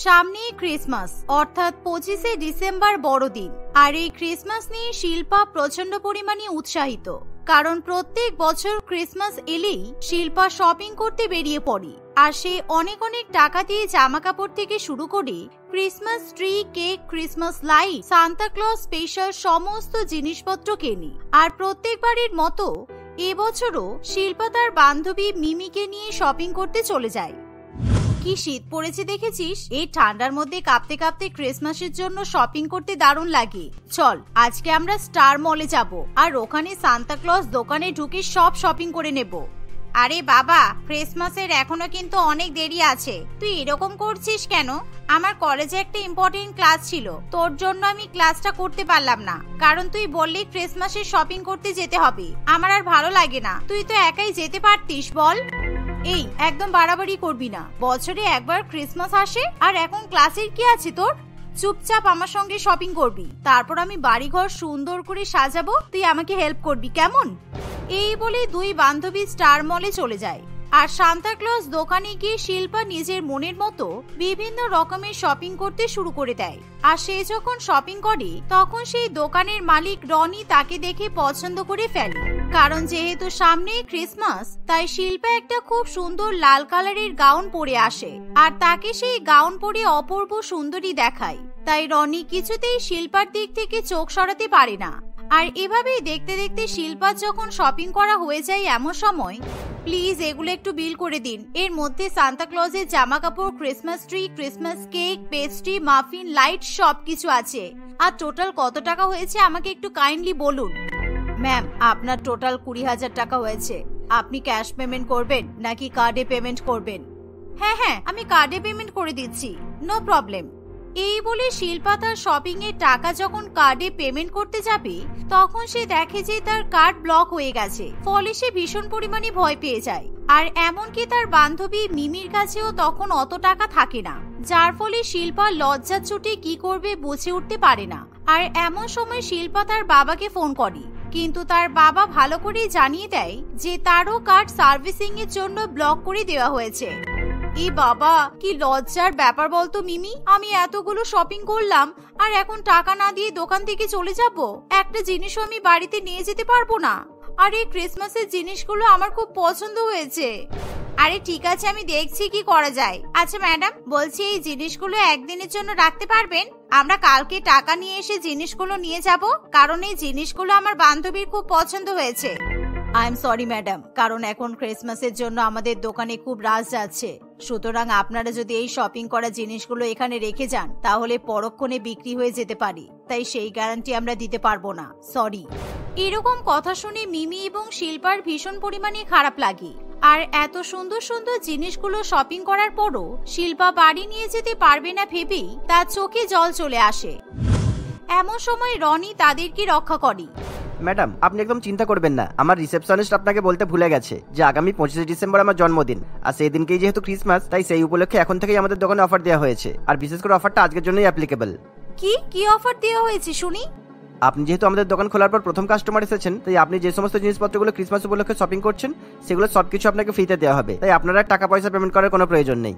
সামনেই ক্রিসমাস অর্থাৎ 25শে ডিসেম্বর বড়দিন। আর এই ক্রিসমাস নিয়ে শিল্পা প্রচন্ড পরিমাণে উৎসাহিত, কারণ প্রত্যেক বছর ক্রিসমাস এলেই শিল্পা শপিং করতে বেরিয়ে পড়ে। আর সে অনেক অনেক টাকা দিয়ে জামা কাপড় থেকে শুরু করে Christmas tree, cake, Christmas light, Santa Claus special সমস্ত জিনিসপত্র কেনে। আর প্রত্যেকবারের মতো এবছরও শিল্পা তার বান্ধবী মিমিকে নিয়ে শপিং করতে চলে যায়। কি শীত পড়েছে দেখেছিস? এই ঠান্ডার মধ্যে কাঁপতে কাঁপতে ক্রিসমাসের জন্য শপিং করতে দারুণ লাগে। চল আজকে আমরা স্টার মলে যাব, আর ওখানে সান্তা ক্লজ দোকানে ঢুকে সব শপিং করে নেব। আরে বাবা, ক্রিসমাসের এখনো কিন্তু অনেক দেরি আছে, তুই এরকম করছিস কেন? আমার কলেজে একটা ইম্পর্টেন্ট ক্লাস ছিল, তোর জন্য আমি ক্লাসটা করতে পারলাম না, কারণ তুই বললি ক্রিসমাসের শপিং করতে যেতে হবে। আমার আর ভালো লাগে না, তুই তো একাই যেতে পারতিস, বল। এই একদম বাড়াবাড়ি করবি না, বছরে একবার ক্রিসমাস আসে, আর এখন ক্লাসের কি আছে তোর? চুপচাপ আমার সঙ্গে শপিং করবি, তারপর আমি বাড়িঘর সুন্দর করে সাজাবো, তুই আমাকে হেল্প করবি, কেমন? এই বলে দুই বান্ধবী স্টার মলে চলে যায়। আর সান্তা ক্লজ দোকানে গিয়ে শিল্পা নিজের মনের মতো বিভিন্ন রকমের শপিং করতে শুরু করে দেয়। আর সে যখন শপিং করে তখন সেই দোকানের মালিক রনি তাকে দেখে পছন্দ করে ফেলে, কারণ যেহেতু সামনে ক্রিসমাস, তাই শিল্পা একটা খুব সুন্দর লাল কালারের গাউন পরে আসে, আর তাকে সেই গাউন পরে অপূর্ব সুন্দরী দেখায়। তাই রনি কিছুতেই শিল্পার দিক থেকে চোখ সরাতে পারে না। আর এভাবেই দেখতে দেখতে শিল্পার যখন শপিং করা হয়ে যায়, এমন সময় প্লিজ এগুলো একটু বিল করে দিন, এর মধ্যে সান্তা ক্লজের জামা কাপড়, Christmas tree, Christmas cake, pastry, muffin, light সবকিছু আছে। আর টোটাল কত টাকা হয়েছে আমাকে একটু কাইন্ডলি বলুন। ম্যাম, আপনার টোটাল 20,000 টাকা হয়েছে। আপনি ক্যাশ পেমেন্ট করবেন নাকি কার্ডে পেমেন্ট করবেন? হ্যাঁ, আমি কার্ডে পেমেন্ট করে দিচ্ছি, নো প্রবলেম। এই বলে শিল্পা তার শপিং এর টাকা যখন কার্ডে পেমেন্ট করতে যাবে, তখন সে দেখে যে তার কার্ড ব্লক হয়ে গেছে। ফলে সে ভীষণ পরিমাণে ভয় পেয়ে যায়। আর এমনকি তার বান্ধবী মিমির কাছেও তখন অত টাকা থাকে না, যার ফলে শিল্পা লজ্জার চোটে কি করবে বুঝে উঠতে পারে না। আর এমন সময় শিল্পা তার বাবাকে ফোন করে, কিন্তু তার বাবা ভালো করেই জানিয়ে দেয় যে তারও কার্ড সার্ভিসিং এর জন্য ব্লক করে দেওয়া হয়েছে। এ বাবা, কি লজ্জার ব্যাপার বলতো মিমি, আমি এতগুলো শপিং করলাম আর এখন টাকা না দিয়ে দোকান থেকে চলে যাব? একটা জিনিসও আমি বাড়িতে নিয়ে যেতে পারবো না। আর এই ক্রিসমাসের জিনিসগুলো আমার খুব পছন্দ হয়েছে। আরে ঠিক আছে, আমি দেখছি কি করা যায়। আচ্ছা ম্যাডাম, বলছি এই জিনিসগুলো একদিনের জন্য রাখতে পারবেন? আমরা কালকে টাকা নিয়ে এসে জিনিসগুলো নিয়ে যাব, কারণ এই জিনিসগুলো আমার বান্ধবীর খুব পছন্দ হয়েছে। আই এম সরি ম্যাডাম, কারণ এখন ক্রিসমাসের জন্য আমাদের দোকানে খুব রাশ যাচ্ছে, সুতরাং আপনারা যদি এই শপিং করা জিনিসগুলো এখানে রেখে যান তাহলে পরক্ষণে বিক্রি হয়ে যেতে পারে, তাই সেই গ্যারান্টি আমরা দিতে পারবো না, সরি। এরকম কথা শুনে মিমি এবং শিল্পার ভীষণ পরিমাণে খারাপ লাগে। আর এত সুন্দর সুন্দর জিনিসগুলো শপিং করার পরও শিল্পা বাড়ি নিয়ে যেতে পারবে না ভেবেই তার চোখে জল চলে আসে। এমন সময় রনি তাদেরকে রক্ষা করে। ম্যাডাম, আপনি একদম চিন্তা করবেন না, আমার রিসেপশনিস্ট আপনাকে বলতে ভুলে গেছে যে আগামী 25শে ডিসেম্বর আমার জন্মদিন, আর সেই দিনকেই যেহেতু ক্রিসমাস, তাই সেই উপলক্ষে এখন থেকেই আমাদের দোকানে অফার দেওয়া হয়েছে। আর বিশেষ করে অফারটা আজকের জন্যই অ্যাপ্লিকেবল। কি অফার দেওয়া হয়েছে শুনি? আপনি যেহেতু আমাদের দোকান খোলার পর প্রথম কাস্টমার এসেছেন, তাই আপনি যে সমস্ত জিনিসপত্রগুলো ক্রিসমাস উপলক্ষে শপিং করছেন সেগুলো সবকিছু আপনাকে ফ্রিতে দেওয়া হবে, তাই আপনারা টাকা পয়সা পেমেন্ট করার কোনো প্রয়োজন নেই।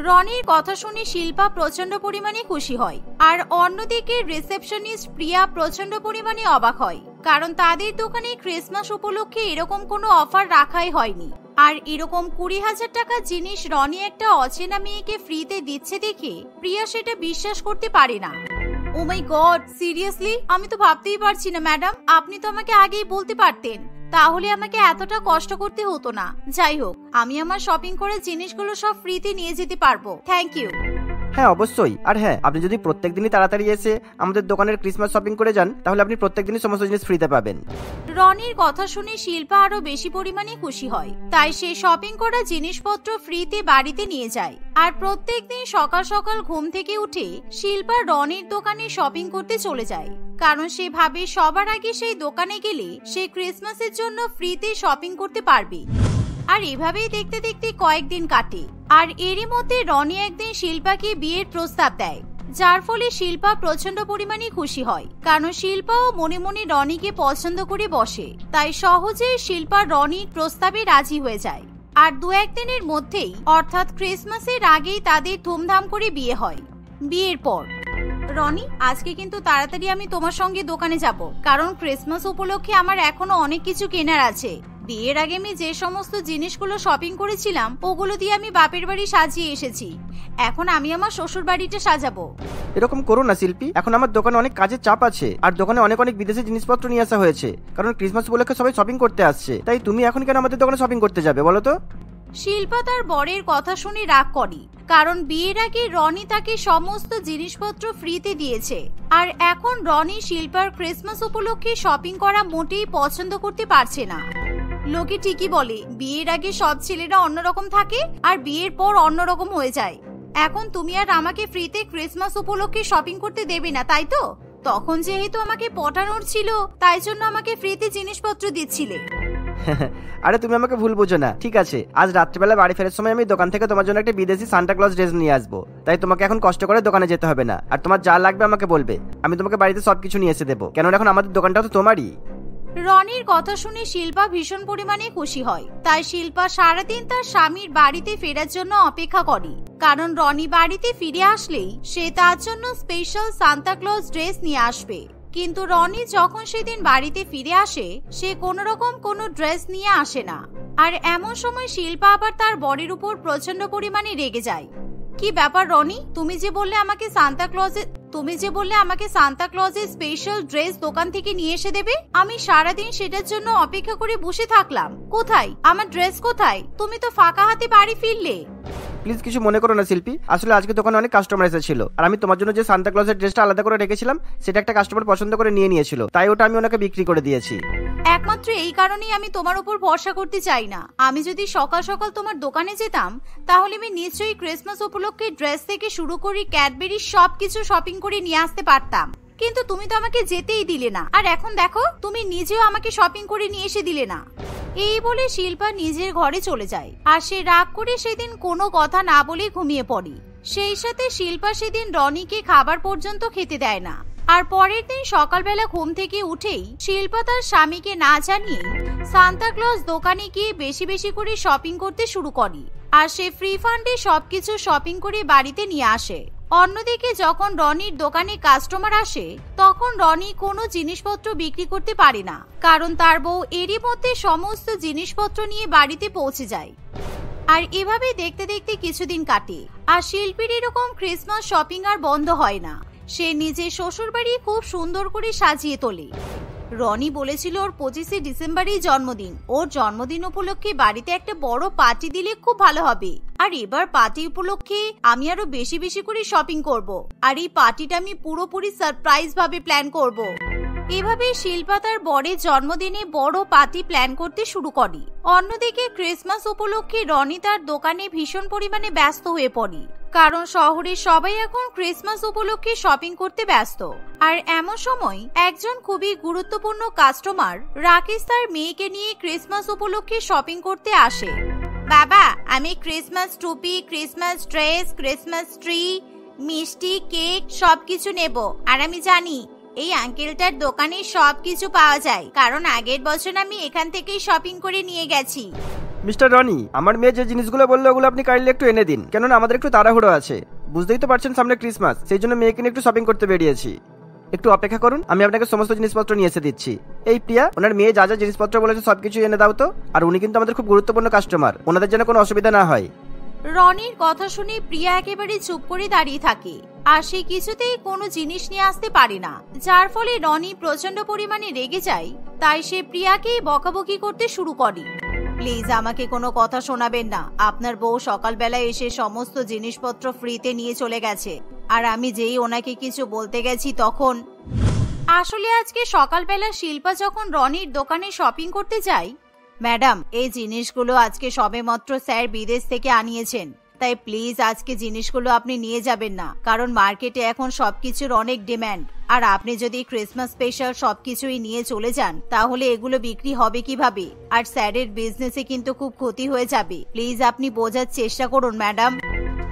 রনির কথা শুনে শিল্পা প্রচন্ড পরিমাণে খুশি হয়। আর অন্যদিকে রিসেপশনিস্ট প্রিয়া প্রচন্ড পরিমাণে অবাক হয়, কারণ তাদের দোকানে ক্রিসমাস উপলক্ষে এরকম কোনো অফার রাখাই হয়নি। আর এরকম 20,000 টাকার জিনিস রনি একটা অচেনা মেয়েকে ফ্রিতে দিচ্ছে দেখে প্রিয়া সেটা বিশ্বাস করতে পারে না। ও মাই গড, সিরিয়াসলি? আমি তো ভাবতেই পারছি না ম্যাডাম, আপনি তো আমাকে আগেই বলতে পারতেন, তাহলে আমাকে এতটা কষ্ট করতে হতো না। যাই হোক, আমি আমার শপিং করে জিনিসগুলো সব ফ্রিতে নিয়ে যেতে পারবো, থ্যাংক ইউ। হ্যাঁ অবশ্যই। আর হ্যাঁ, আপনি যদি প্রত্যেকদিনই তাড়াতাড়ি এসে আমাদের দোকানের ক্রিসমাস শপিং করে যান তাহলে আপনি প্রত্যেকদিনই সমস্ত জিনিস ফ্রিতে পাবেন। রনির কথা শুনে শিল্পা আরো বেশি পরিমাণে খুশি হয়, তাই সে শপিং করা জিনিসপত্র ফ্রিতে বাড়িতে নিয়ে যায়। আর প্রত্যেকদিন সকাল সকাল ঘুম থেকে উঠে শিল্পা রনির দোকানে শপিং করতে চলে যায়, কারণ সে ভাবে সবার আগে সেই দোকানে গেলে সে ক্রিসমাসের জন্য ফ্রিতে শপিং করতে পারবে। আর এভাবেই দেখতে দেখতে কয়েকদিন কাটে। আর এরই মধ্যে রনি একদিন শিল্পাকে বিয়ের প্রস্তাব দেয়, যার ফলে শিল্পা প্রচন্ড পরিমাণে খুশি হয়, কারণ শিল্পাও মনে মনে রনিকে পছন্দ করে বসে। তাই সহজেই শিল্পা রনির প্রস্তাবে রাজি হয়ে যায়। আর 2-1 দিনের মধ্যেই অর্থাৎ ক্রিসমাসের আগেই তাদের ধুমধাম করে বিয়ে হয়। বিয়ের পর রনি, আজকে কিন্তু তাড়াতাড়ি আমি তোমার সঙ্গে দোকানে যাব, কারণ ক্রিসমাস উপলক্ষে আমার এখনো অনেক কিছু কেনার আছে। বিয়ের আগে আমি যে সমস্ত জিনিসগুলো শপিং করেছিলাম ওগুলো দিয়ে আমি বাপের বাড়ি সাজিয়ে এসেছি, এখন আমি আমার শ্বশুর বাড়িটা সাজাবো। এরকম করো না শিল্পী, এখন আমার দোকানে অনেক কাজের চাপ আছে, আর দোকানে অনেক অনেক বিদেশি জিনিসপত্র নিয়ে আসা হয়েছে, কারণ ক্রিসমাস উপলক্ষে সবাই শপিং করতে আসছে। তাই তুমি এখন কেন আমাদের দোকানে শপিং করতে যাবে বলো তো? শিল্পা তার বরের কথা শুনে রাগ করে, কারণ বিয়ের আগে রনি তাকে সমস্ত জিনিসপত্র ফ্রিতে দিয়েছে, আর এখন রনি শিল্পার ক্রিসমাস উপলক্ষে শপিং করা মোটেই পছন্দ করতে পারছে না। লোকে ঠিকই বলে বিয়ের আগে সব ছেলেরা অন্যরকম থাকে আর বিয়ের পর অন্যরকম হয়ে যায়। এখন তুমি আর আমাকে ফ্রিতে ক্রিসমাস উপলক্ষে শপিং করতে দেবে না, তাই তো? তখন যেহেতু আমাকে পটানোর ছিল তাই জন্য আমাকে ফ্রিতে জিনিসপত্র দিচ্ছিলে। আরে তুমি আমাকে ভুল বুঝো না, ঠিক আছে? আজ রাত্রিবেলা বাড়ি ফেরার সময় আমি দোকান থেকে তোমার জন্য একটা বিদেশি সান্টা ক্লজ ড্রেস নিয়ে আসবো, তাই তোমাকে এখন কষ্ট করে দোকানে যেতে হবে না। আর তোমার যা লাগবে আমাকে বলবে, আমি তোমাকে বাড়িতে সবকিছু নিয়ে এসে দেবো, কেননা এখন আমাদের দোকানটাও তো তোমারই। রনির কথা শুনে শিল্পা ভীষণ পরিমাণে খুশি হয়, তাই শিল্পা সারাদিন তার স্বামীর বাড়িতে ফেরার জন্য অপেক্ষা করে, কারণ রনি বাড়িতে ফিরে আসলেই সে তার জন্য স্পেশাল সান্তা ক্লজ ড্রেস নিয়ে আসবে। কিন্তু রনি যখন সেদিন বাড়িতে ফিরে আসে সে কোনো রকম কোনো ড্রেস নিয়ে আসে না। আর এমন সময় শিল্পা আবার তার বরের উপর প্রচন্ড পরিমাণে রেগে যায়। কি ব্যাপার রনি, তুমি যে বললে আমাকে সান্তা ক্লজের স্পেশাল ড্রেস দোকান থেকে নিয়ে এসে দেবে, আমি সারাদিন সেটার জন্য অপেক্ষা করে বসে থাকলাম, কোথায় আমার ড্রেস? কোথায়? তুমি তো ফাঁকা হাতে বাড়ি ফিরলে। প্লিজ কিছু মনে করো না শিল্পী, আসলে আজকে দোকানে অনেক কাস্টমার এসেছিল, আর আমি তোমার জন্য যে সান্তা ক্লজের ড্রেসটা আলাদা করে রেখেছিলাম সেটা একটা কাস্টমার পছন্দ করে নিয়ে নিয়েছিল, তাই ওটা আমি ওনাকে বিক্রি করে দিয়েছি। একমাত্র এই কারণেই আমি তোমার উপর ভরসা করতে চাই না। আমি যদি সকাল সকাল তোমার দোকানে যেতাম তাহলে আমি নিশ্চয়ই ক্রিসমাস উপলক্ষে ড্রেস থেকে শুরু করে ক্যাডবেরি সবকিছু শপিং করে নিয়ে আসতে পারতাম, কিন্তু তুমি তো আমাকে যেতেই দিলে না। আর এখন দেখো তুমি নিজেও আমাকে শপিং করে নিয়ে এসে দিলে না। এই বলে শিল্পা নিজের ঘরে চলে যায়, আর সে রাগ করে সেদিন কোনো কথা না বলে ঘুমিয়ে পড়ে। সেই সাথে শিল্পা সেদিন রনিকে খাবার পর্যন্ত খেতে দেয় না। আর পরের দিন সকালবেলা ঘুম থেকে উঠেই শিল্পা তার স্বামীকে না জানিয়ে সান্তা ক্লজ দোকানে গিয়ে বেশি বেশি করে শপিং করতে শুরু করে, আর সে ফ্রি ফান্ডে সবকিছু শপিং করে বাড়িতে নিয়ে আসে। অন্যদিকে যখন রনির দোকানে কাস্টমার আসে তখন রনি কোনো জিনিসপত্র বিক্রি করতে পারে না, কারণ তার বউ এরই মধ্যে সমস্ত জিনিসপত্র নিয়ে বাড়িতে পৌঁছে যায়। আর এভাবে দেখতে দেখতে কিছুদিন কাটে, আর শিল্পীর এরকম ক্রিসমাস শপিং আর বন্ধ হয় না। সে নিজের শ্বশুর বাড়ি খুব সুন্দর করে সাজিয়ে তোলে। রনি বলেছিল ওর 25শে ডিসেম্বরেই জন্মদিন, ওর জন্মদিন উপলক্ষে বাড়িতে একটা বড় পার্টি দিলে খুব ভালো হবে। আর এবার পার্টি উপলক্ষে আমি আরো বেশি বেশি করে শপিং করব, আর এই পার্টিটা আমি পুরোপুরি সারপ্রাইজ ভাবে প্ল্যান করব। এভাবে শিল্পা তার বরের জন্মদিনে বড় পার্টি প্ল্যান করতে শুরু করে। অন্যদিকে ক্রিসমাস উপলক্ষে রনি তার দোকানে ভীষণ পরিমাণে ব্যস্ত হয়ে পড়ে, কারণ শহরের সবাই এখন ক্রিসমাস উপলক্ষে শপিং করতে ব্যস্ত। আর এমন সময় একজন খুবই গুরুত্বপূর্ণ কাস্টমার রাকেশ তার মেয়েকে নিয়ে ক্রিসমাস উপলক্ষে শপিং করতে আসে। বাবা, আমি ক্রিসমাস টুপি, ক্রিসমাস ড্রেস, ক্রিসমাস ট্রি, মিষ্টি, কেক সবকিছু নেব। আর আমি জানি এই আঙ্কেলটার দোকানে সবকিছু পাওয়া যায়, কারণ আগের বছর আমি এখান থেকেই শপিং করে নিয়ে গেছি। মিস্টার রনি, আমার মেয়ে যে জিনিসগুলো বললো ওগুলো আপনি কাইন্ডলি একটু এনে দিন, কেননা আমাদের একটু তাড়াহুড়ো আছে। বুঝতেই তো পারছেন সামনে ক্রিসমাস, সেই জন্য মেয়েকে নিয়ে একটু শপিং করতে বেরিয়েছি। একটু অপেক্ষা করুন, আমি আপনাকে সমস্ত জিনিসপত্র নিয়ে এসে দিচ্ছি। এই প্রিয়া, ওনার মেয়ে যা যা জিনিসপত্র বলেছে সবকিছু এনে দাও তো। আর উনি কিন্তু আমাদের খুব গুরুত্বপূর্ণ কাস্টমার, ওনাদের যেন কোনো অসুবিধা না হয়। রনির কথা শুনে প্রিয়া একেবারে চুপ করে দাঁড়িয়ে থাকে, আর সে কিছুতেই কোনো জিনিস নিয়ে আসতে পারে না, যার ফলে রনি প্রচন্ড পরিমাণে রেগে যায়। তাই সে প্রিয়াকে বকাবকি করতে শুরু করে। প্লিজ আমাকে কোনো কথা শোনাবেন না, আপনার বউ সকালবেলা এসে সমস্ত জিনিসপত্র ফ্রিতে নিয়ে চলে গেছে, আর আমি যেই ওনাকে কিছু বলতে গেছি তখন আসলে আজকে সকালবেলা শিল্পা যখন রনির দোকানে শপিং করতে যায়, ম্যাডাম এই জিনিসগুলো আজকে সবেমাত্র স্যার বিদেশ থেকে আনিয়েছেন, তাই প্লিজ আজকে জিনিসগুলো আপনি নিয়ে যাবেন না, কারণ মার্কেটে এখন সবকিছুর অনেক ডিমান্ড। আর আপনি যদি ক্রিসমাস স্পেশাল সবকিছুই নিয়ে চলে যান তাহলে এগুলো বিক্রি হবে কিভাবে, আর স্যারের বিজনেসে কিন্তু খুব ক্ষতি হয়ে যাবে। প্লিজ আপনি বোঝার চেষ্টা করুন ম্যাডাম।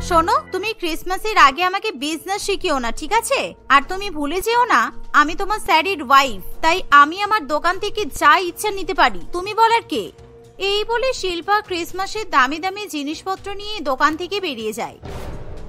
শোনো, তুমি ক্রিসমাসের আগে আমাকে বিজনেস শিখিও না, ঠিক আছে? আর তুমি ভুলে যেও না আমি তোমার স্যারের ওয়াইফ, তাই আমি আমার দোকান থেকে যা ইচ্ছা নিতে পারি, তুমি বলার কে? এই বলে শিল্পা ক্রিসমাসের দামি দামি জিনিসপত্র নিয়ে দোকান থেকে বেরিয়ে যায়।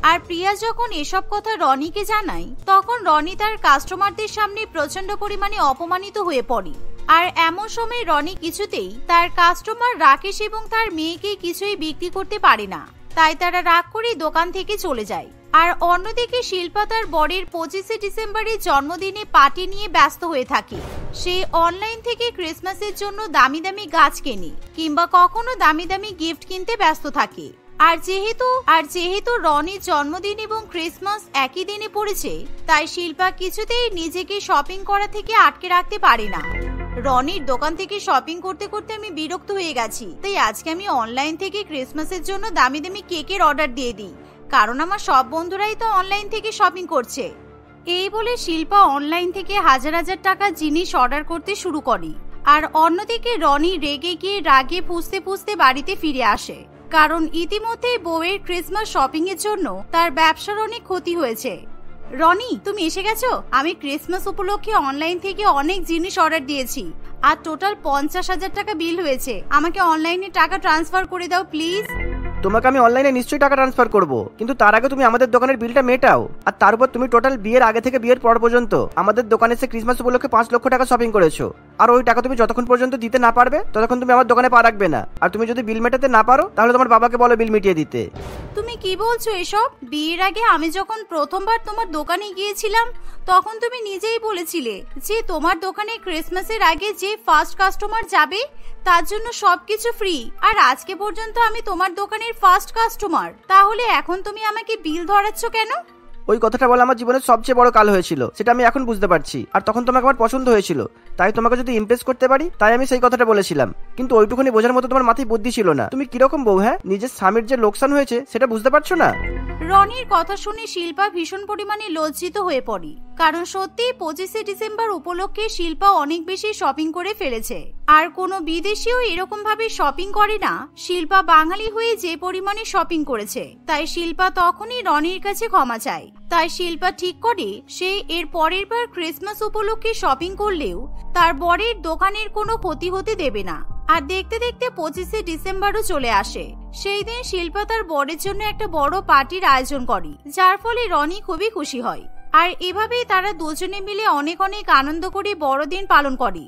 আর প্রিয়া যখন এসব কথা রনিকে জানায় তখন রনি তার কাস্টমারদের সামনে প্রচন্ড পরিমাণে অপমানিত হয়ে পড়ে। আর এমন সময় রনি কিছুতেই তার কাস্টমার রাকেশ এবং তার মেয়েকে কিছুই বিক্রি করতে পারে না, তাই তারা রাগ করে দোকান থেকে চলে যায়। আর অন্যদিকে শিল্পা তার বরের 25শে ডিসেম্বরের জন্মদিনে পার্টি নিয়ে ব্যস্ত হয়ে থাকে। সে অনলাইন থেকে ক্রিসমাসের জন্য দামি দামি গাছ কেনে কিংবা কখনো দামি দামি গিফট কিনতে ব্যস্ত থাকে। আর যেহেতু রনির জন্মদিন এবং ক্রিসমাস একই দিনে পড়েছে, তাই শিল্পা কিছুতেই নিজেকে শপিং করা থেকে আটকে রাখতে পারে না। রনির দোকান থেকে শপিং করতে করতে আমি বিরক্ত হয়ে গেছি, তাই আজকে আমি অনলাইন থেকে ক্রিসমাসের জন্য দামি দামি কেকের অর্ডার দিয়ে দিই, কারণ আমার সব বন্ধুরাই তো অনলাইন থেকে শপিং করছে। এই বলে শিল্পা অনলাইন থেকে হাজার হাজার টাকার জিনিস অর্ডার করতে শুরু করে। আর অন্যদিকে রনি রেগে গিয়ে রাগে ফুঁসতে ফুঁসতে বাড়িতে ফিরে আসে, কারণ ইতিমধ্যে বউয়ের ক্রিসমাস শপিং এর জন্য তার ব্যবসার অনেক ক্ষতি হয়েছে। রনি, তুমি এসে গেছো? আমি ক্রিসমাস উপলক্ষে অনলাইন থেকে অনেক জিনিস অর্ডার দিয়েছি, আর টোটাল 50,000 টাকা বিল হয়েছে। আমাকে অনলাইনে টাকা ট্রান্সফার করে দাও প্লিজ। তোমাকে আমি অনলাইনে নিশ্চয়ই টাকা ট্রান্সফার করব, কিন্তু তার আগে তুমি আমাদের দোকানের বিলটা মেটাও। আর তার উপর তুমি টোটাল বিয়ের আগে থেকে বিয়ের পর পর্যন্ত আমাদের দোকানে এসে ক্রিসমাস উপলক্ষে 5 লক্ষ টাকা শপিং করেছো। আর ওই টাকা তুমি যতক্ষণ পর্যন্ত দিতে না পারবে ততক্ষণ তুমি আমার দোকানে পা রাখবে না। আর তুমি যদি বিল মেটাতে না পারো তাহলে তোমার বাবাকে বলো বিল মিটিয়ে দিতে। তুমি কি বলছো এসব? বিয়ের আগে আমি যখন প্রথমবার তোমার দোকানে গিয়েছিলাম তখন তুমি নিজেই বলেছিলে যে তোমার দোকানে ক্রিসমাসের আগে যে ফার্স্ট কাস্টমার যাবে তার জন্য সবকিছু ফ্রি। আর আজকে পর্যন্ত আমি তোমার দোকানের ফার্স্ট কাস্টমার, তাহলে এখন তুমি আমাকে বিল ধরাচ্ছ কেন? ওই কথাটা বলা আমার জীবনের সবচেয়ে বড় কাল হয়েছিল, সেটা আমি এখন বুঝতে পারছি। আর তখন তোমাকে আমার পছন্দ হয়েছিল, তাই তোমাকে যদি ইমপ্রেস করতে পারি তাই আমি সেই কথাটা বলেছিলাম। কিন্তু ওইটুকুনি বোঝার মতো তোমার মাথায় বুদ্ধি ছিল না। তুমি কিরকম বউ? হ্যাঁ, নিজের স্বামীর যে লোকসান হয়েছে সেটা বুঝতে পারছো না? রনির কথা শুনে শিল্পা ভীষণ পরিমাণে লজ্জিত হয়ে পড়ে, কারণ সত্যি 25শে ডিসেম্বর উপলক্ষে শিল্পা অনেক বেশি শপিং করে ফেলেছে। আর কোনো বিদেশিও এরকম ভাবে শপিং করে না শিল্পা বাঙালি হয়ে যে পরিমাণে শপিং করেছে। তাই শিল্পা তখনই রনির কাছে ক্ষমা চায়। তাই শিল্পা ঠিক করে সে এর পরের বার ক্রিসমাস উপলক্ষে শপিং করলেও তার বরের দোকানের কোনো ক্ষতি হতে দেবে না। আর দেখতে দেখতে 25শে ডিসেম্বরও চলে আসে। সেই দিন শিল্পা তার বরের জন্য একটা বড় পার্টির আয়োজন করে, যার ফলে রনি খুবই খুশি হয়। আর এভাবেই তারা দুজনে মিলে অনেক অনেক আনন্দ করে বড়দিন পালন করে।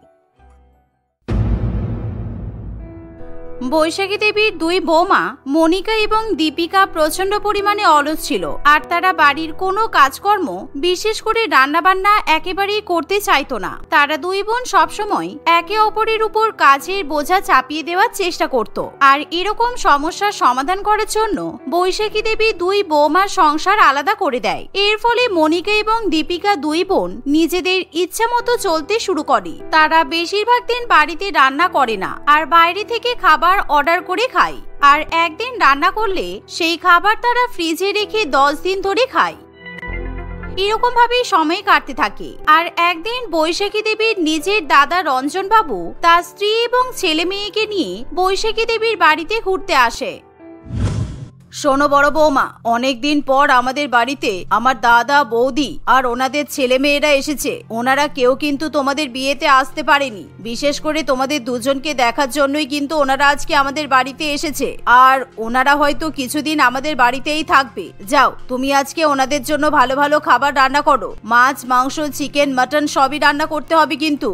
বৈশাখী দেবীর দুই বৌমা মনিকা এবং দীপিকা প্রচন্ড পরিমাণে অলস ছিল, আর তারা বাড়ির কোনো কাজকর্ম বিশেষ করে রান্না বান্না একেবারেই করতে চাইতো না। তারা দুই বোন সবসময় একে অপরের উপর কাজের বোঝা চাপিয়ে দেওয়ার চেষ্টা করত। আর এরকম সমস্যার সমাধান করার জন্য বৈশাখী দেবী দুই বৌমার সংসার আলাদা করে দেয়। এর ফলে মনিকা এবং দীপিকা দুই বোন নিজেদের ইচ্ছা মতো চলতে শুরু করে। তারা বেশিরভাগ দিন বাড়িতে রান্না করে না, আর বাইরে থেকে খাবার অর্ডার করে খায়। আর একদিন রান্না করলে সেই খাবার তারা ফ্রিজে রেখে 10 দিন ধরে খায়। এরকম ভাবেই সময় কাটতে থাকে। আর একদিন বৈশাখী দেবীর নিজের দাদা রঞ্জন বাবু তার স্ত্রী এবং ছেলে মেয়েকে নিয়ে বৈশাখী দেবীর বাড়িতে ঘুরতে আসে। শোনো বড় বৌমা, অনেকদিন পর আমাদের বাড়িতে আমার দাদা বৌদি আর ওনাদের ছেলে মেয়েরা এসেছে। ওনারা কেউ কিন্তু তোমাদের বিয়েতে আসতে পারেনি, বিশেষ করে তোমাদের দুজনকে দেখার জন্যই কিন্তু ওনারা আজকে আমাদের বাড়িতে এসেছে। আর ওনারা হয়তো কিছুদিন আমাদের বাড়িতেই থাকবে। যাও, তুমি আজকে ওনাদের জন্য ভালো ভালো খাবার রান্না করো। মাছ, মাংস, চিকেন, মাটন সবই রান্না করতে হবে কিন্তু।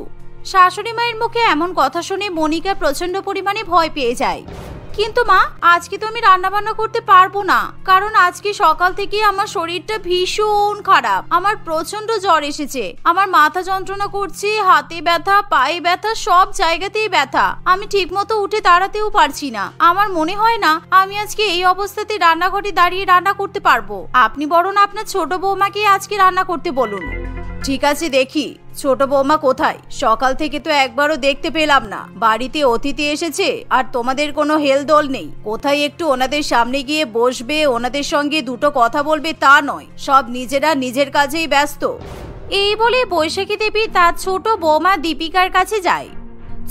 শাশুড়ি মায়ের মুখে এমন কথা শুনে মনিকা প্রচন্ড পরিমাণে ভয় পেয়ে যায়। কিন্তু মা, আজকে তো আমি রান্না বান্না করতে পারবো না, কারণ আজকে সকাল থেকে আমার শরীরটা ভীষণ খারাপ। আমার প্রচন্ড জ্বর এসেছে, আমার মাথা যন্ত্রণা করছে, হাতে ব্যথা, পায়ে ব্যথা, সব জায়গাতেই ব্যথা। আমি ঠিক মতো উঠে দাঁড়াতেও পারছি না। আমার মনে হয় না আমি আজকে এই অবস্থাতে রান্নাঘরে দাঁড়িয়ে রান্না করতে পারবো। আপনি বরং আপনার ছোট বৌমাকে আজকে রান্না করতে বলুন। ঠিক আছে, দেখি ছোট বৌমা কোথায়? সকাল থেকে তো একবারও দেখতে পেলাম না। বাড়িতে অতিথি এসেছে আর তোমাদের কোনো হেলদোল নেই। কোথায় একটু ওনাদের সামনে গিয়ে বসবে, ওনাদের সঙ্গে দুটো কথা বলবে তা নয়, সব নিজেরা নিজের কাজেই ব্যস্ত। এই বলে বৈশাখী দেবী তার ছোট বৌমা দীপিকার কাছে যায়।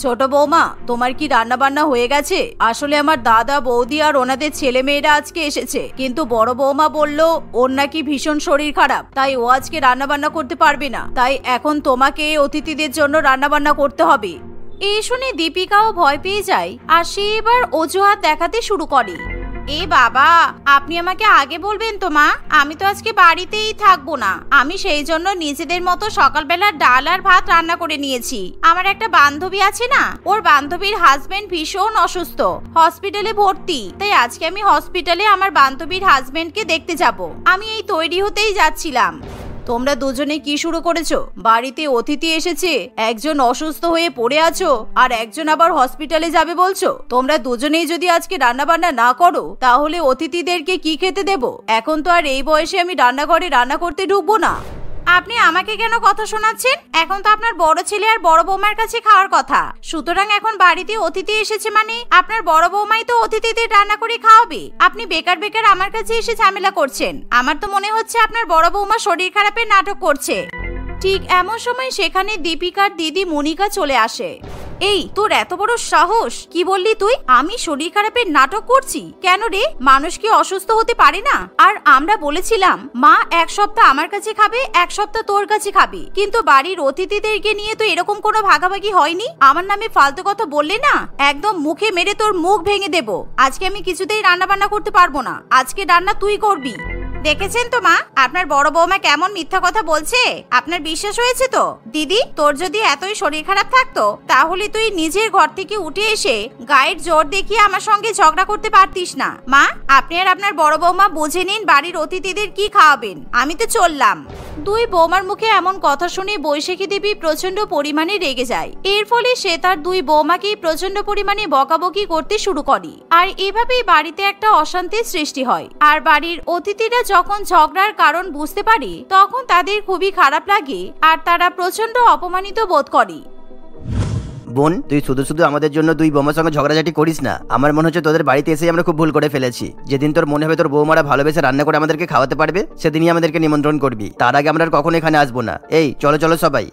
ছোট বৌমা, তোমার কি রান্না বান্না হয়ে গেছে? আসলে আমার দাদা বৌদি আর ওনাদের ছেলে মেয়েরা আজকে এসেছে, কিন্তু বড় বৌমা বলল ওর নাকি ভীষণ শরীর খারাপ, তাই ও আজকে রান্না বান্না করতে পারবে না। তাই এখন তোমাকে অতিথিদের জন্য রান্না বান্না করতে হবে। এই শুনে দীপিকাও ভয় পেয়ে যায় আর সে এবার অজুহাত দেখাতে শুরু করে। এ বাবা, আপনি আমাকে আগে বলবেন তো মা, আমি তো আজকে বাড়িতেই থাকবো না। আমি সেই জন্য নিজেদের মতো সকালবেলা ডাল আর ভাত রান্না করে নিয়েছি। আমার একটা বান্ধবী আছে না, ওর বান্ধবীর হাজবেন্ড ভীষণ অসুস্থ, হসপিটালে ভর্তি। তাই আজকে আমি হসপিটালে আমার বান্ধবীর হাজবেন্ডকে দেখতে যাব। আমি এই তৈরি হতেই যাচ্ছিলাম। তোমরা দুজনে কি শুরু করেছো? বাড়িতে অতিথি এসেছে, একজন অসুস্থ হয়ে পড়ে আছো আর একজন আবার হসপিটালে যাবে বলছো। তোমরা দুজনেই যদি আজকে রান্না বান্না না করো তাহলে অতিথিদেরকে কি খেতে দেব? এখন তো আর এই বয়সে আমি রান্নাঘরে রান্না করতে ঢুকবো না। আপনি আমাকে কেন কথা শোনাচ্ছেন? এখন তো আপনার বড় ছেলে আর বড় বৌমার কাছে খাওয়ার কথা। সুতরাং এখন বাড়িতে অতিথি এসেছে মানে আপনার বড় বৌমাই তো অতিথিদের রান্না করে খাওয়াবে। আপনি বেকার বেকার আমার কাছে এসে ঝামেলা করছেন। আমার তো মনে হচ্ছে আপনার বড় বৌমা শরীর খারাপের নাটক করছে। ঠিক এমন সময় সেখানে দীপিকার দিদি মনিকা চলে আসে। এই, তোর এত বড় সাহস! কি বললি তুই? আমি শরীর খারাপের নাটক করছি? কেন রে, মানুষ কি অসুস্থ হতে পারে না? আর আমরা বলেছিলাম মা এক সপ্তাহ আমার কাছে খাবে, এক সপ্তাহ তোর কাছে খাবে, কিন্তু বাড়ির অতিথিদেরকে নিয়ে তো এরকম কোনো ভাগাভাগি হয়নি। আমার নামে ফালতু কথা বললে না, একদম মুখে মেরে তোর মুখ ভেঙে দেব। আজকে আমি কিছুতেই রান্না বান্না করতে পারবো না। আজকে রান্না তুই করবি। দেখেছেন তো মা, আপনার বড় বৌমা কেমন মিথ্যা কথা বলছে? আপনার বিশ্বাস হয়েছে তো? দিদি, তোর যদি এতই শরীর খারাপ থাকতো তাহলে তুই নিজের ঘর থেকে উঠে এসে গায়ের জোর দেখিয়ে আমার সঙ্গে ঝগড়া করতে পারতিস না। মা, আপনি আর আপনার বড় বৌমা বুঝে নিন বাড়ির অতিথিদের কি খাওয়াবেন। আমি তো চললাম। দুই বৌমার মুখে এমন কথা শুনে বৈশাখী দেবী প্রচন্ড পরিমাণে রেগে যায়। এর ফলে সে তার দুই বৌমাকেই প্রচন্ড পরিমাণে বকাবকি করতে শুরু করে। আর এভাবেই বাড়িতে একটা অশান্তির সৃষ্টি হয়। আর বাড়ির অতিথিরা যখন ঝগড়ার কারণ বুঝতে পারে তখন তাদের খুবই খারাপ লাগে আর তারা প্রচন্ড অপমানিত বোধ করে। বোন, তুই শুধু শুধু আমাদের জন্য দুই বৌমার সঙ্গে ঝগড়াঝাটি করিস না। আমার মনে হচ্ছে তোদের বাড়িতে এসে আমরা খুব ভুল করে ফেলেছি। যেদিন তোর মনে হবে তোর বৌমারা ভালোবেসে রান্না করে আমাদেরকে খাওয়াতে পারবে সেদিনই আমাদেরকে নিমন্ত্রণ করবি। তার আগে আমরা কখনো এখানে আসবো না। এই চলো চলো সবাই।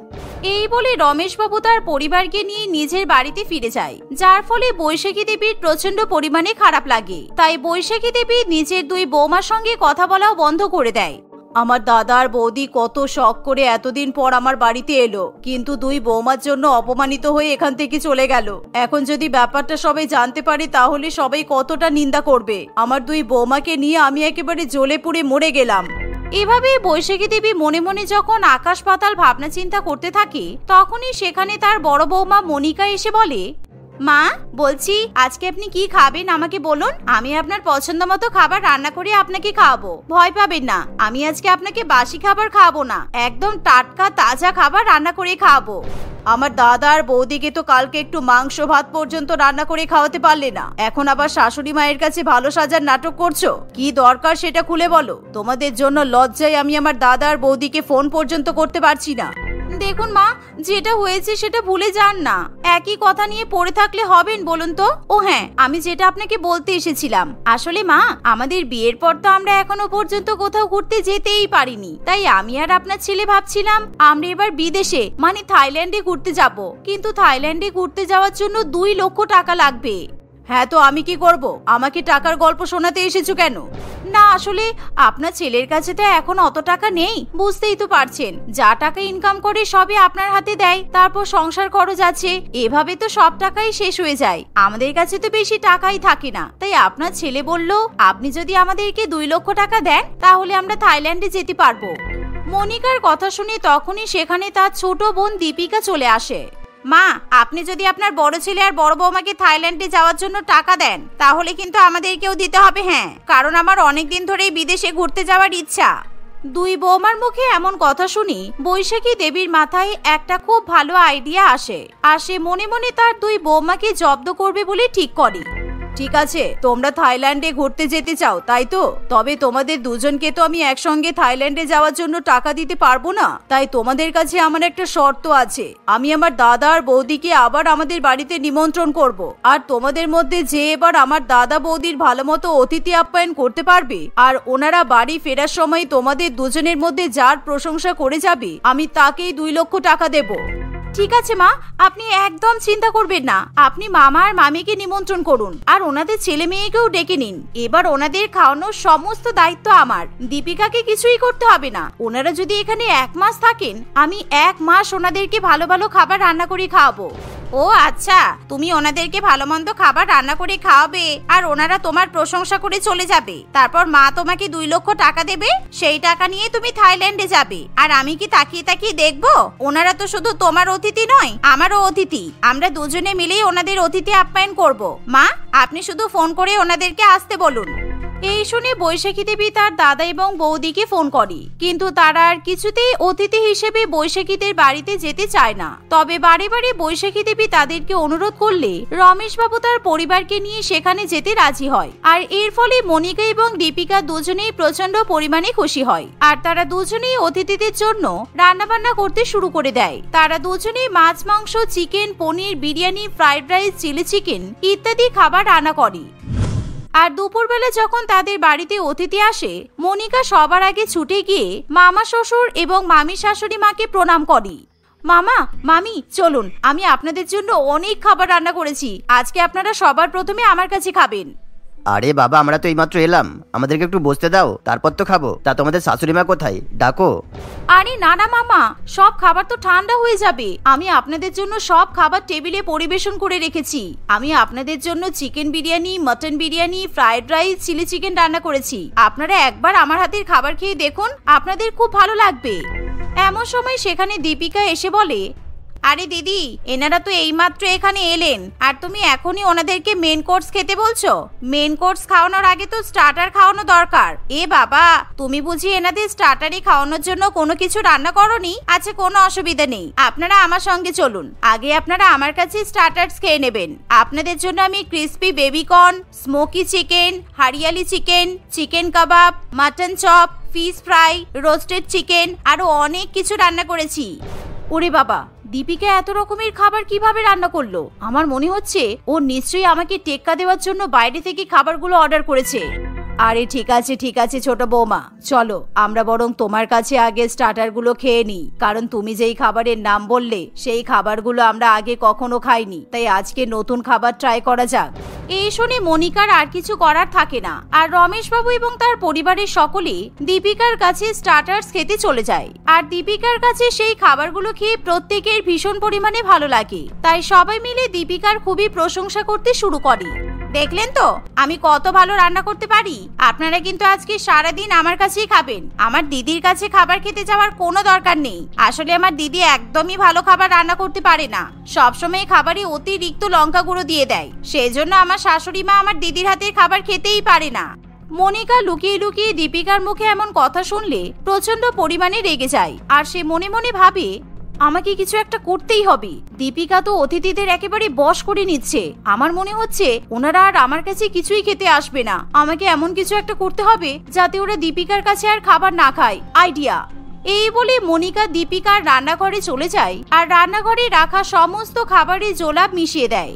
এই বলে রমেশ বাবু তার পরিবারকে নিয়ে নিজের বাড়িতে ফিরে যায়, যার ফলে বৈশাখী দেবীর প্রচন্ড পরিমাণে খারাপ লাগে। তাই বৈশাখী দেবী নিজের দুই বৌমার সঙ্গে কথা বলাও বন্ধ করে দেয়। আমার দাদা আর বৌদি কত শখ করে এতদিন পর আমার বাড়িতে এলো, কিন্তু দুই বৌমার জন্য অপমানিত হয়ে এখান থেকে চলে গেল। এখন যদি ব্যাপারটা সবাই জানতে পারে তাহলে সবাই কতটা নিন্দা করবে। আমার দুই বৌমাকে নিয়ে আমি একেবারে জ্বলে পুড়ে মরে গেলাম। এভাবে বৈশাখী দেবী মনে মনে যখন আকাশ পাতাল ভাবনা চিন্তা করতে থাকে তখনই সেখানে তার বড় বৌমা মনিকা এসে বলে, মা, বলছি আজকে আপনি কি খাবেন আমাকে বলুন। আমি আপনার পছন্দ মতো খাবার রান্না করে আপনাকে খাওয়াবো। ভয় পাবেন না, আমি আজকে আপনাকে বাসি খাবার খাওয়াবো না, একদম টাটকা তাজা খাবার রান্না করে খাওয়াবো। আমার দাদা আর বৌদিকে তো কালকে একটু মাংস ভাত পর্যন্ত রান্না করে খাওয়াতে পারলে না, এখন আবার শাশুড়ি মায়ের কাছে ভালো সাজার নাটক করছো। কি দরকার সেটা খুলে বলো। তোমাদের জন্য লজ্জায় আমি আমার দাদা আর বৌদিকে ফোন পর্যন্ত করতে পারছি না। দেখুন মা, যেটা হয়েছে সেটা ভুলে যান না। একই কথা নিয়ে পড়ে থাকলে হবেন বলুন তো? ও হ্যাঁ, আমি যেটা আপনাকে বলতে এসেছিলাম, আসলে মা আমাদের বিয়ের পর তো আমরা এখনো পর্যন্ত কোথাও ঘুরতে যেতেই পারিনি। তাই আমি আর আপনার ছেলে ভাবছিলাম আমরা এবার বিদেশে মানে থাইল্যান্ডে ঘুরতে যাব। কিন্তু থাইল্যান্ডে ঘুরতে যাওয়ার জন্য 2 লক্ষ টাকা লাগবে। হ্যাঁ, তো আমি কি করব? আমাকে টাকার গল্প শোনাতে এসেছো কেন? না, আসলে আপনার ছেলের কাছে তো এখন অত টাকা নেই, বুঝতেই তো পারছেন। যা টাকা ইনকাম করে সবই আপনার হাতে দেয়, তারপর সংসার খরচ আছে, এভাবে তো সব টাকাই শেষ হয়ে যায়। আমাদের কাছে তো বেশি টাকাই থাকে না। তাই আপনার ছেলে বলল আপনি যদি আমাদেরকে 2 লক্ষ টাকা দেন তাহলে আমরা থাইল্যান্ডে যেতে পারবো। মনিকার কথা শুনে তখনই সেখানে তার ছোট বোন দীপিকা চলে আসে। মা, আপনি যদি আপনার বড় ছেলে আর বড় বৌমাকে থাইল্যান্ডে যাওয়ার জন্য টাকা দেন তাহলে কিন্তু আমাদেরকেও দিতে হবে। হ্যাঁ, কারণ আমার অনেকদিন ধরেই বিদেশে ঘুরতে যাওয়ার ইচ্ছা। দুই বৌমার মুখে এমন কথা শুনি বৈশাখী দেবীর মাথায় একটা খুব ভালো আইডিয়া আসে আর সে মনে মনে তার দুই বৌমাকে জব্দ করবে বলে ঠিক করে। ঠিক আছে, তোমরা থাইল্যান্ডে ঘুরতে যেতে চাও তাই তো? তবে তোমাদের দুজনকে তো আমি একসঙ্গে থাইল্যান্ডে যাওয়ার জন্য টাকা দিতে পারবো না। তাই তোমাদের কাছে আমার একটা শর্ত আছে। আমি আমার দাদা আর বৌদিকে আবার আমাদের বাড়িতে নিমন্ত্রণ করব। আর তোমাদের মধ্যে যে এবার আমার দাদা বৌদির ভালো মতো অতিথি আপ্যায়ন করতে পারবে আর ওনারা বাড়ি ফেরার সময় তোমাদের দুজনের মধ্যে যার প্রশংসা করে যাবে আমি তাকেই 2 লক্ষ টাকা দেব। ঠিক আছে মা, আপনি একদম চিন্তা করবেন না। আপনি মামা আর মামিকে নিমন্ত্রণ করুন আর ওনাদের ছেলে মেয়েকেও ডেকে নিন। এবার ওনাদের খাওয়ানোর সমস্ত দায়িত্ব আমার। দীপিকাকে কিছুই করতে হবে না। ওনারা যদি এখানে 1 মাস থাকেন আমি 1 মাস ওনাদেরকে ভালো ভালো খাবার রান্না করে খাওয়াবো। ও আচ্ছা, তুমি ওনাদেরকে ভালো মন্দ খাবার রান্না করে খাওয়াবে আর ওনারা তোমার প্রশংসা করে চলে যাবে। তারপর মা তোমাকে 2 লক্ষ টাকা দেবে, সেই টাকা নিয়ে তুমি থাইল্যান্ডে যাবে। আর আমি কি তাকিয়ে তাকিয়ে দেখবো? ওনারা তো শুধু তোমার অতিথি নয়, আমারও অতিথি। আমরা দুজনে মিলেই ওনাদের অতিথি আপ্যায়ন করব। মা, আপনি শুধু ফোন করে ওনাদেরকে আসতে বলুন। এই শুনে বৈশাখী দেবী তার দাদা এবং বৌদিকে ফোন করে, কিন্তু তারা আর কিছুতেই অতিথি হিসেবে বৈশাখীদের বাড়িতে যেতে চায় না। তবে বারে বারে বৈশাখী দেবী তাদেরকে অনুরোধ করলে রমেশ বাবু তার পরিবারকে নিয়ে সেখানে যেতে রাজি হয়। আর এর ফলে মনিকা এবং দীপিকা দুজনেই প্রচন্ড পরিমাণে খুশি হয়। আর তারা দুজনেই অতিথিদের জন্য রান্না বান্না করতে শুরু করে দেয়। তারা দুজনেই মাছ, মাংস, চিকেন, পনির, biryani, fried rice, chilli chicken ইত্যাদি খাবার রান্না করে। আর দুপুরবেলা যখন তাদের বাড়িতে অতিথি আসে, মনিকা সবার আগে ছুটে গিয়ে মামা শ্বশুর এবং মামি শাশুড়ি মাকে প্রণাম করে। মামা, মামি, চলুন, আমি আপনাদের জন্য অনেক খাবার রান্না করেছি। আজকে আপনারা সবার প্রথমে আমার কাছে খাবেন। আরে বাবা, আমরা তো এইমাত্র এলাম, আমাদেরকে একটু বসতে দাও, তারপর তো খাবো। তা তোমাদের শাশুড়ি মা কোথায়? ডাকো। আরে না না মামা, সব খাবার তো ঠান্ডা হয়ে যাবে। আমি আপনাদের জন্য সব খাবার টেবিলে পরিবেশন করে রেখেছি। আমি আপনাদের জন্য chicken biryani, mutton biryani, fried rice, chilli chicken রান্না করেছি। আপনারা একবার আমার হাতের খাবার খেয়ে দেখুন, আপনাদের খুব ভালো লাগবে। এমন সময় সেখানে দীপিকা এসে বলে, আরে দিদি, এনারা তো এইমাত্র এখানে এলেন আর তুমি এখনই ওনাদেরকে মেন কোর্স খেতে বলছো? মেন কোর্স খাওয়ানোর আগে তো স্টার্টার খাওয়ানো দরকার। এ বাবা, তুমি বুঝি এনাদের স্টার্টারই খাওয়ানোর জন্য কোনো কিছু রান্না করোনি? আচ্ছা, কোনো অসুবিধা নেই, আপনারা আমার সঙ্গে চলুন। আগে আপনারা আমার কাছে স্টার্টার্স খেয়ে নেবেন। আপনাদের জন্য আমি crispy baby corn, smoky chicken, hariyali chicken, chicken kebab, mutton chop, fish fry, roasted chicken আরো অনেক কিছু রান্না করেছি। ওরে বাবা, দীপিকা এত রকমের খাবার কিভাবে রান্না করলো? আমার মনে হচ্ছে ও নিশ্চয়ই আমাকে টেক্কা দেওয়ার জন্য বাইরে থেকে খাবারগুলো অর্ডার করেছে। আরে ঠিক আছে ছোট বৌমা, চলো আমরা বরং তোমার কাছে আগে স্টার্টারগুলো খেয়ে নিই। কারণ তুমি যেই খাবারের নাম বললে সেই খাবারগুলো আমরা আগে কখনো খাইনি, তাই আজকে নতুন খাবার ট্রাই করা যাক। এই শুনে মনিকার আর কিছু করার থাকে না, আর রমেশ বাবু এবং তার পরিবারের সকলে দীপিকার কাছে স্টার্টার্স খেতে চলে যায়। আর দীপিকার কাছে সেই খাবারগুলো খেয়ে প্রত্যেকের ভীষণ পরিমাণে ভালো লাগে, তাই সবাই মিলে দীপিকার খুবই প্রশংসা করতে শুরু করে। দেখলেন তো আমি কত ভালো রান্না করতে পারি। আপনারা কিন্তু আজকে সারাদিন আমার কাছেই খাবেন। আমার দিদির কাছে খাবার খেতে যাওয়ার কোনো দরকার নেই। আসলে আমার দিদি একদমই ভালো খাবার রান্না করতে পারে না, সবসময় খাবারে অতিরিক্ত লঙ্কা গুঁড়ো দিয়ে দেয়। সেই জন্য আমার শাশুড়ি মা আমার দিদির হাতের খাবার খেতেই পারে না। মনিকা লুকিয়ে লুকিয়ে দীপিকার মুখে এমন কথা শুনলে প্রচন্ড পরিমাণে রেগে যায়। আর সে মনে মনে ভাবে, আমাকে কিছু একটা করতেই হবে। দীপিকা তো অতিথিদের একেবারে বশ করে নিচ্ছে। আমার মনে হচ্ছে ওনারা আর আমার কাছে কিছুই খেতে আসবে না। আমাকে এমন কিছু একটা করতে হবে যাতে ওরা দীপিকার কাছে আর খাবার না খায়। আইডিয়া। এই বলে মনিকা দীপিকার রান্নাঘরে চলে যায় আর রান্নাঘরে রাখা সমস্ত খাবারে জোলাপ মিশিয়ে দেয়।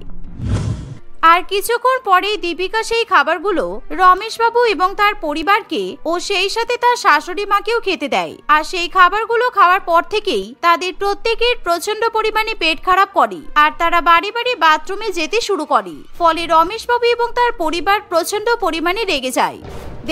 আর কিছুক্ষণ পরে দীপিকা সেই খাবারগুলো রমেশ বাবু এবং তার পরিবারকে ও সেই সাথে তার শাশুড়ি মাকেও খেতে দেয়। আর সেই খাবারগুলো খাওয়ার পর থেকেই তাদের প্রত্যেকের প্রচন্ড পরিমাণে পেট খারাপ করে আর তারা বাড়ি বাড়ি বাথরুমে যেতে শুরু করে। ফলে রমেশ বাবু এবং তার পরিবার প্রচন্ড পরিমাণে রেগে যায়।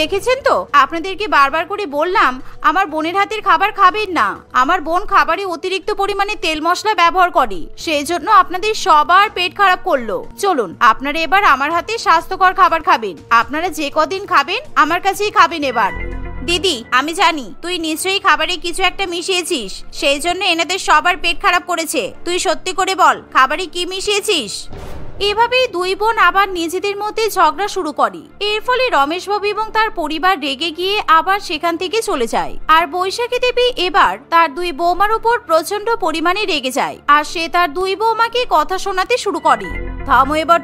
দেখেছেন তো, আপনাদেরকে বারবার করে বললাম আমার বোনের হাতের খাবার খাবেন না। আমার বোন খাবারে অতিরিক্ত পরিমাণে তেল মশলা ব্যবহার করে, সেই জন্য আপনাদের সবার পেট খারাপ করলো। চলুন আপনারা এবার আমার হাতে স্বাস্থ্যকর খাবার খাবেন। আপনারা যে কদিন খাবেন আমার কাছেই খাবেন এবার। দিদি, আমি জানি তুই নিশ্চয়ই খাবারে কিছু একটা মিশিয়েছিস, সেই জন্য এনাদের সবার পেট খারাপ করেছে। তুই সত্যি করে বল, খাবারে কি মিশিয়েছিস? এভাবেই দুই বোন আবার নিজেদের মধ্যে ঝগড়া শুরু করে। এর ফলে রমেশ বাবু এবং তার পরিবার রেগে গিয়ে আবার সেখান থেকে চলে যায়। আর বৈশাখী দেবী এবার তার দুই বৌমার উপর প্রচন্ড পরিমাণে রেগে যায় আর সে তার দুই বৌমাকে কথা শোনাতে শুরু করে। থামো এবার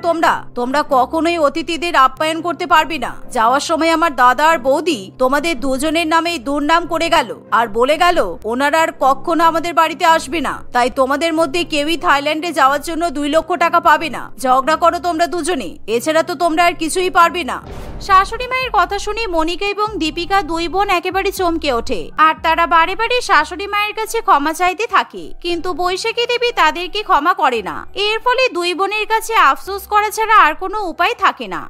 তোমরা কখনোই অতিথিদের আপ্যায়ন করতে পারবে না। যাওয়ার সময় আমার দাদা আর বৌদি তোমাদের দুজনের নামেই দুর্নাম করে গেল আর বলে গেল ওনারা আর কখনো আমাদের বাড়িতে আসবে না। তাই তোমাদের মধ্যে কেউই থাইল্যান্ডে যাওয়ার জন্য 2 লক্ষ টাকা পাবে না। ঝগড়া করো তোমরা দুজনে, এছাড়া তো তোমরা আর কিছুই পারবে না। শাশুড়ি মায়ের কথা শুনে মনিকা এবং দীপিকা দুই বোন একেবারে চমকে ওঠে আর তারা বারে বারে শাশুড়ি মায়ের কাছে ক্ষমা চাইতে থাকে, কিন্তু বৈশাখী দেবী তাদেরকে ক্ষমা করে না। এর ফলে দুই বোনের কাছে আফসোস করা ছাড়া আর কোনো উপায় থাকে না।